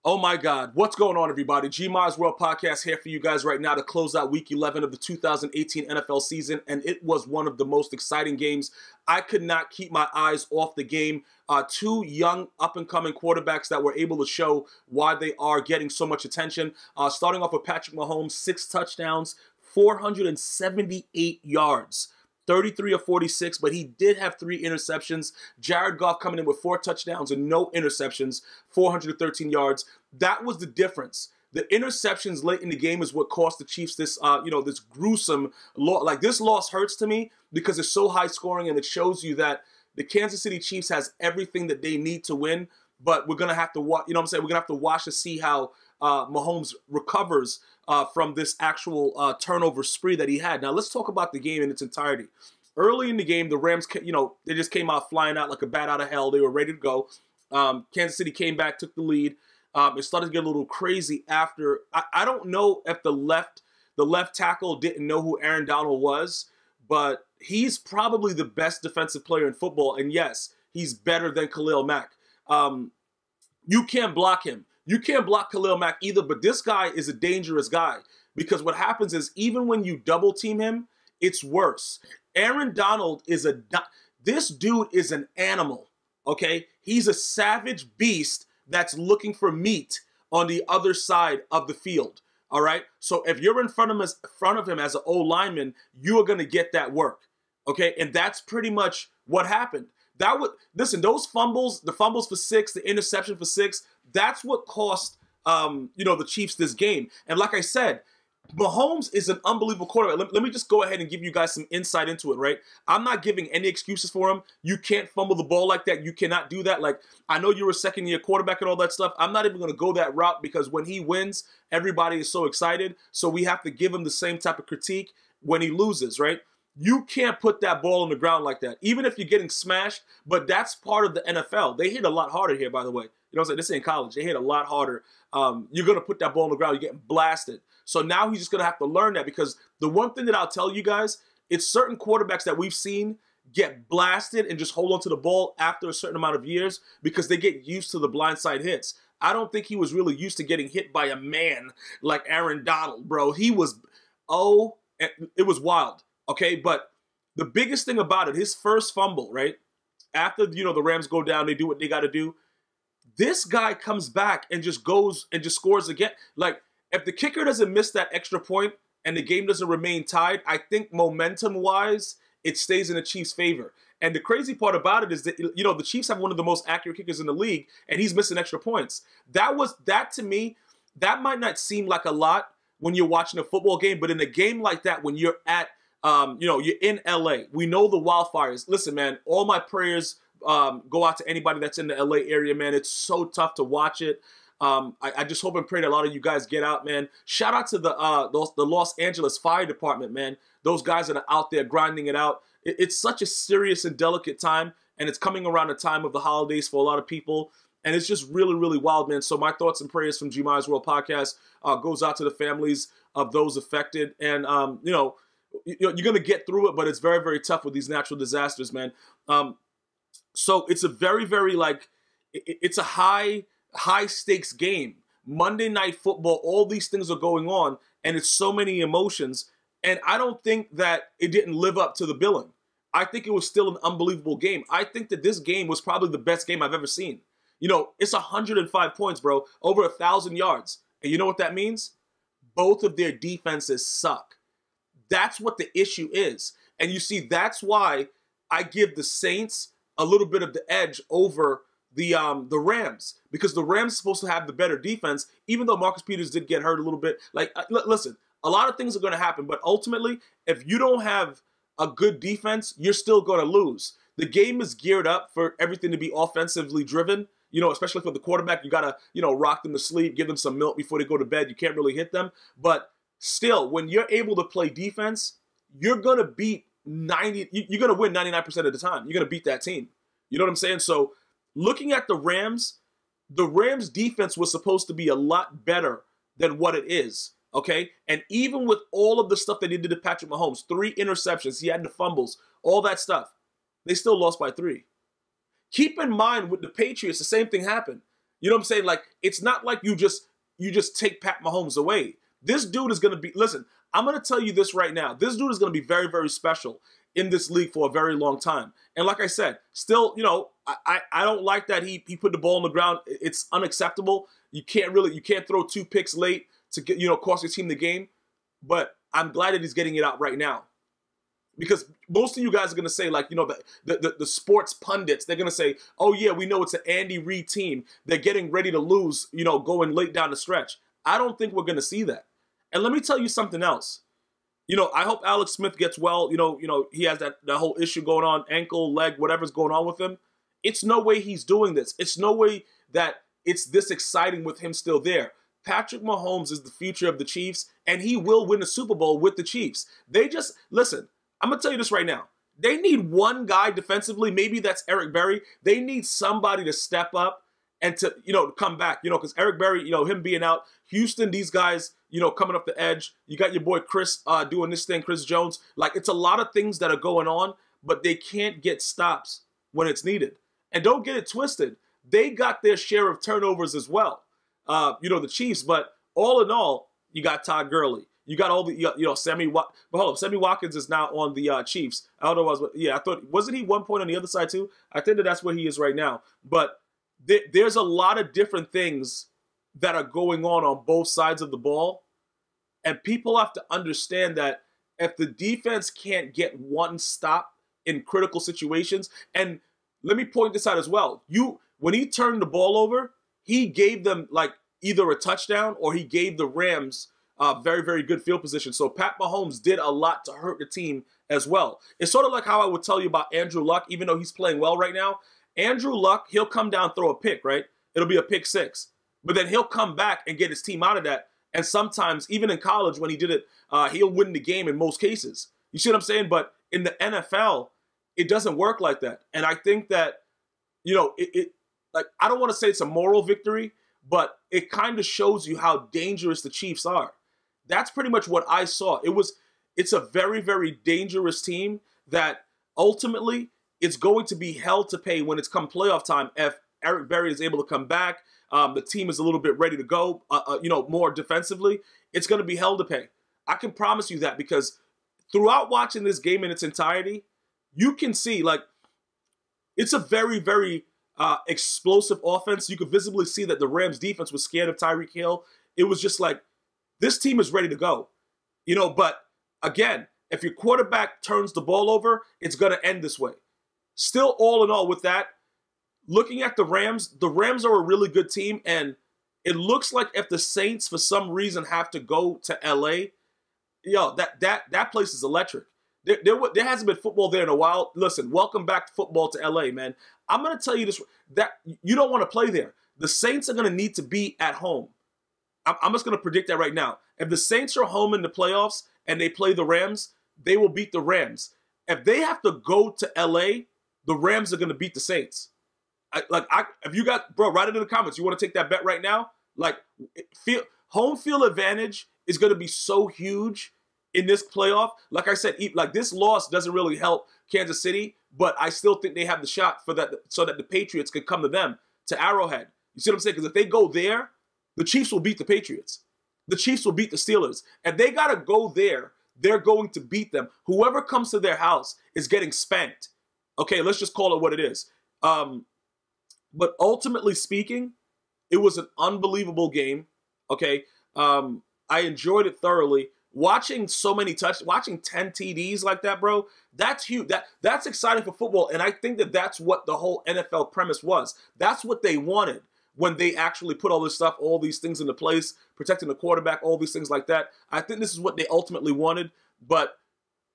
Oh my God, what's going on, everybody? G-Miles World Podcast here for you guys right now to close out Week 11 of the 2018 NFL season, and it was one of the most exciting games. I could not keep my eyes off the game. Two young, up-and-coming quarterbacks that were able to show why they are getting so much attention. Starting off with Patrick Mahomes, 6 touchdowns, 478 yards. 33 of 46, but he did have 3 interceptions. Jared Goff coming in with 4 touchdowns and no interceptions, 413 yards. That was the difference. The interceptions late in the game is what cost the Chiefs this, this gruesome loss. Like, this loss hurts to me because it's so high scoring, and it shows you that the Kansas City Chiefs has everything that they need to win. But we're gonna have to watch. We're gonna have to watch to see how Mahomes recovers from this actual turnover spree that he had. Now let's talk about the game in its entirety. Early in the game, the Rams, they just came out flying out like a bat out of hell. They were ready to go. Kansas City came back, took the lead. It started to get a little crazy after. I don't know if the left tackle didn't know who Aaron Donald was, but he's probably the best defensive player in football. And yes, he's better than Khalil Mack. You can't block him. You can't block Khalil Mack either, but this guy is a dangerous guy because what happens is even when you double team him, it's worse. Aaron Donald is this dude is an animal, okay? He's a savage beast that's looking for meat on the other side of the field, all right? So if you're in front of him as an O-lineman, you are going to get that work, okay? And that's pretty much what happened. Listen, those fumbles, the fumbles for 6, the interception for 6, that's what cost, the Chiefs this game. And like I said, Mahomes is an unbelievable quarterback. Let me just go ahead and give you guys some insight into it, right? I'm not giving any excuses for him. You can't fumble the ball like that. You cannot do that. Like, I know you're a second-year quarterback and all that stuff. I'm not even going to go that route because when he wins, everybody is so excited. So we have to give him the same type of critique when he loses, right? You can't put that ball on the ground like that, even if you're getting smashed. But that's part of the NFL. They hit a lot harder here, by the way. You know what I'm saying? This ain't college. They hit a lot harder. You're going to put that ball on the ground. You're getting blasted. So now he's just going to have to learn that because the one thing that I'll tell you guys, it's certain quarterbacks that we've seen get blasted and just hold on to the ball after a certain amount of years because they get used to the blindside hits. I don't think he was really used to getting hit by a man like Aaron Donald, bro. It was wild. Okay, but the biggest thing about it, his first fumble, right? After, the Rams go down, they do what they got to do. This guy comes back and just goes and just scores again. Like, if the kicker doesn't miss that extra point and the game doesn't remain tied, I think momentum-wise, it stays in the Chiefs' favor. And the crazy part about it is that, the Chiefs have one of the most accurate kickers in the league, and he's missing extra points. That to me, that might not seem like a lot when you're watching a football game, but in a game like that, when you're at you're in LA. We know the wildfires. Listen, man, all my prayers go out to anybody that's in the LA area, man. It's so tough to watch it. I just hope and pray that a lot of you guys get out, man. Shout out to the Los Angeles Fire Department, man. Those guys that are out there grinding it out. It's such a serious and delicate time, and it's coming around the time of the holidays for a lot of people. And it's just really, really wild, man. So my thoughts and prayers from G-Miles World Podcast goes out to the families of those affected. And, you're going to get through it, but it's very, very tough with these natural disasters, man. So it's a very, very, it's a high stakes game. Monday Night Football, all these things are going on, and it's so many emotions. And I don't think that it didn't live up to the billing. I think it was still an unbelievable game. I think that this game was probably the best game I've ever seen. It's 105 points, bro, over 1,000 yards. And you know what that means? Both of their defenses suck. That's what the issue is. And you see, that's why I give the Saints a little bit of the edge over the Rams, because the Rams are supposed to have the better defense, even though Marcus Peters did get hurt a little bit. Listen, a lot of things are going to happen, but ultimately, if you don't have a good defense, you're still going to lose. The game is geared up for everything to be offensively driven, especially for the quarterback. You got to, rock them to sleep, give them some milk before they go to bed. You can't really hit them, but still, when you're able to play defense, you're going to beat you're going to win 99% of the time. You're going to beat that team. You know what I'm saying? So looking at the Rams defense was supposed to be a lot better than what it is, okay? And even with all of the stuff they did to Patrick Mahomes, 3 interceptions, he had the fumbles, all that stuff, they still lost by 3. Keep in mind with the Patriots, the same thing happened. You know what I'm saying? Like, it's not like you just take Pat Mahomes away. This dude is going to be, listen, I'm going to tell you this right now. This dude is going to be very, very special in this league for a very long time. And like I said, still, you know, I don't like that he put the ball on the ground. It's unacceptable. You can't throw 2 picks late to get, you know, cost your team the game. But I'm glad that he's getting it out right now. Because most of you guys are going to say, like, you know, the sports pundits, they're going to say, oh, yeah, we know it's an Andy Reid team. They're getting ready to lose, you know, going late down the stretch. I don't think we're going to see that. And let me tell you something else. You know, I hope Alex Smith gets well. You know, he has that whole issue going on, ankle, leg, whatever's going on with him. It's no way he's doing this. It's no way that it's this exciting with him still there. Patrick Mahomes is the future of the Chiefs, and he will win a Super Bowl with the Chiefs. They just, listen, I'm going to tell you this right now. They need one guy defensively. Maybe that's Eric Berry. They need somebody to step up and to, you know, come back. You know, because Eric Berry, you know, him being out. Houston, these guys, you know, coming up the edge. You got your boy Chris doing this thing, Chris Jones. Like, it's a lot of things that are going on, but they can't get stops when it's needed. And don't get it twisted. They got their share of turnovers as well. You know, the Chiefs. But all in all, you got Todd Gurley. You got all the, you know, Sammy Watkins is now on the Chiefs. I don't know, I thought, wasn't he 1 point on the other side too? I think that's where he is right now. But there's a lot of different things that are going on both sides of the ball. And people have to understand that if the defense can't get one stop in critical situations, and let me point this out as well. When he turned the ball over, he gave them like either a touchdown or he gave the Rams very, very good field position. So Pat Mahomes did a lot to hurt the team as well. It's sort of like how I would tell you about Andrew Luck, even though he's playing well right now. Andrew Luck, he'll come down, throw a pick, right? It'll be a pick 6. But then he'll come back and get his team out of that. And sometimes, even in college when he did it, he'll win the game in most cases. You see what I'm saying? But in the NFL, it doesn't work like that. And I think that, you know, like, I don't want to say it's a moral victory, but it kind of shows you how dangerous the Chiefs are. That's pretty much what I saw. It's a very, very dangerous team that ultimately it's going to be hell to pay when it's come playoff time if Eric Berry is able to come back. The team is a little bit ready to go, you know, more defensively. It's going to be hell to pay. I can promise you that, because throughout watching this game in its entirety, you can see, like, it's a very, very explosive offense. You could visibly see that the Rams defense was scared of Tyreek Hill. It was just like, this team is ready to go. You know, but again, if your quarterback turns the ball over, it's going to end this way. Still, all in all, with that, looking at the Rams are a really good team, and it looks like if the Saints, for some reason, have to go to LA, yo, that place is electric. There hasn't been football there in a while. Listen, welcome back to football to LA, man. I'm going to tell you this, that you don't want to play there. The Saints are going to need to be at home. I'm just going to predict that right now. If the Saints are home in the playoffs and they play the Rams, they will beat the Rams. If they have to go to LA, the Rams are going to beat the Saints. If you got, bro, write it in the comments. You want to take that bet right now? Like, home field advantage is going to be so huge in this playoff. Like I said, like, this loss doesn't really help Kansas City, but I still think they have the shot for that, so that the Patriots can come to them, to Arrowhead. You see what I'm saying? Because if they go there, the Chiefs will beat the Patriots. The Chiefs will beat the Steelers. If they got to go there, they're going to beat them. Whoever comes to their house is getting spanked. Okay, let's just call it what it is. But ultimately speaking, it was an unbelievable game. Okay, I enjoyed it thoroughly. Watching so many watching 10 TDs like that, bro, that's huge. That's exciting for football, and I think that that's what the whole NFL premise was. That's what they wanted when they actually put all this stuff, all these things into place, protecting the quarterback, all these things like that. I think this is what they ultimately wanted. But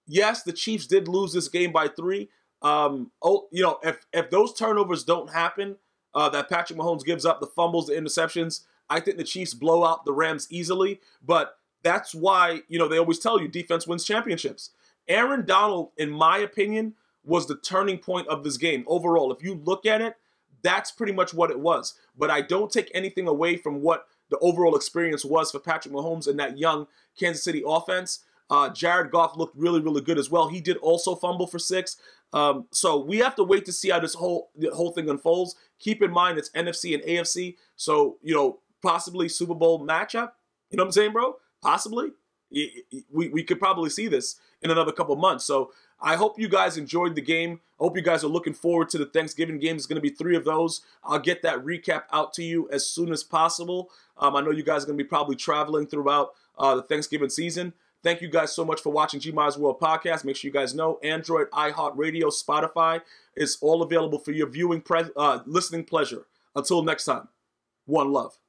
yes, the Chiefs did lose this game by 3. You know, if those turnovers don't happen, that Patrick Mahomes gives up, the fumbles, the interceptions, I think the Chiefs blow out the Rams easily. But that's why, you know, they always tell you defense wins championships. Aaron Donald, in my opinion, was the turning point of this game overall. If you look at it, that's pretty much what it was. But I don't take anything away from what the overall experience was for Patrick Mahomes and that young Kansas City offense. Jared Goff looked really, really good as well. He did also fumble for 6. So we have to wait to see how the whole thing unfolds. Keep in mind it's NFC and AFC, so possibly Super Bowl matchup. You know what I'm saying, bro? Possibly. We could probably see this in another couple months. So I hope you guys enjoyed the game. I hope you guys are looking forward to the Thanksgiving game. There's going to be 3 of those. I'll get that recap out to you as soon as possible. I know you guys are going to be probably traveling throughout the Thanksgiving season. Thank you guys so much for watching G-Miles World Podcast. Make sure you guys know Android, iHeartRadio, Spotify is all available for your listening pleasure. Until next time, one love.